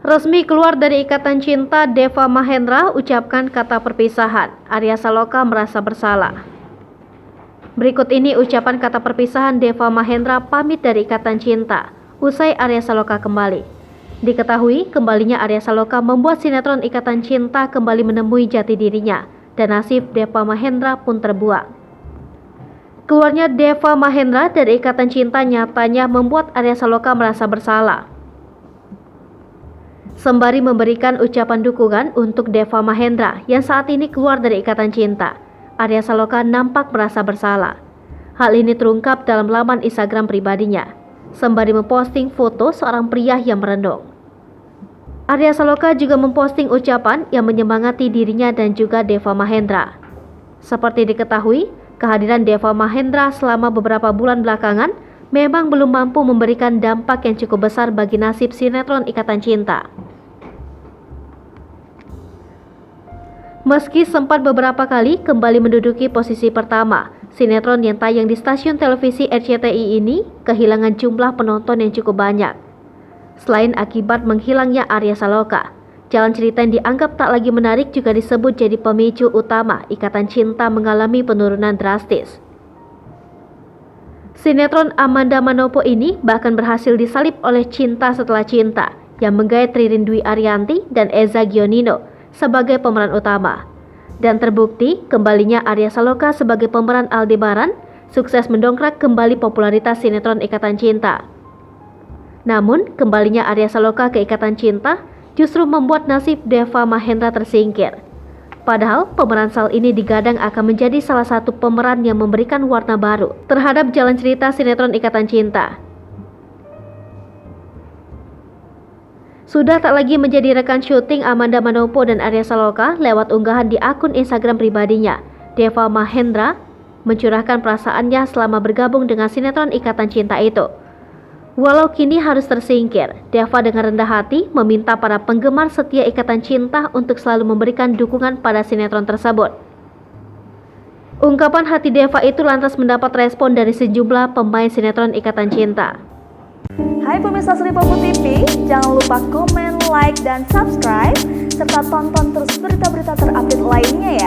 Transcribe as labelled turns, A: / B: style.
A: Resmi keluar dari ikatan cinta, Deva Mahendra ucapkan kata perpisahan. Arya Saloka merasa bersalah. Berikut ini ucapan kata perpisahan Deva Mahendra pamit dari ikatan cinta usai Arya Saloka kembali. Diketahui kembalinya Arya Saloka membuat sinetron Ikatan Cinta kembali menemui jati dirinya dan nasib Deva Mahendra pun terbuang. Keluarnya Deva Mahendra dari ikatan cinta nyatanya membuat Arya Saloka merasa bersalah. Sembari memberikan ucapan dukungan untuk Deva Mahendra yang saat ini keluar dari ikatan cinta, Arya Saloka nampak merasa bersalah. Hal ini terungkap dalam laman Instagram pribadinya, sembari memposting foto seorang pria yang merenung. Arya Saloka juga memposting ucapan yang menyemangati dirinya dan juga Deva Mahendra. Seperti diketahui, kehadiran Deva Mahendra selama beberapa bulan belakangan memang belum mampu memberikan dampak yang cukup besar bagi nasib sinetron Ikatan Cinta. Meski sempat beberapa kali kembali menduduki posisi pertama, sinetron yang tayang di stasiun televisi RCTI ini kehilangan jumlah penonton yang cukup banyak. Selain akibat menghilangnya Arya Saloka, jalan cerita yang dianggap tak lagi menarik juga disebut jadi pemicu utama Ikatan Cinta mengalami penurunan drastis. Sinetron Amanda Manopo ini bahkan berhasil disalip oleh Cinta Setelah Cinta yang menggait Ririn Dwi Ariyanti dan Eza Gionino sebagai pemeran utama. Dan terbukti kembalinya Arya Saloka sebagai pemeran Aldebaran sukses mendongkrak kembali popularitas sinetron Ikatan Cinta. Namun kembalinya Arya Saloka ke Ikatan Cinta justru membuat nasib Deva Mahendra tersingkir. Padahal pemeran Sal ini digadang akan menjadi salah satu pemeran yang memberikan warna baru terhadap jalan cerita sinetron Ikatan Cinta. Sudah tak lagi menjadi rekan syuting Amanda Manopo dan Arya Saloka lewat unggahan di akun Instagram pribadinya, Deva Mahendra mencurahkan perasaannya selama bergabung dengan sinetron Ikatan Cinta itu. Walau kini harus tersingkir, Deva dengan rendah hati meminta para penggemar setia Ikatan Cinta untuk selalu memberikan dukungan pada sinetron tersebut. Ungkapan hati Deva itu lantas mendapat respon dari sejumlah pemain sinetron Ikatan Cinta.
B: Hai pemirsa Sri Popo TV, jangan lupa komen, like, dan subscribe, serta tonton terus berita-berita terupdate lainnya ya.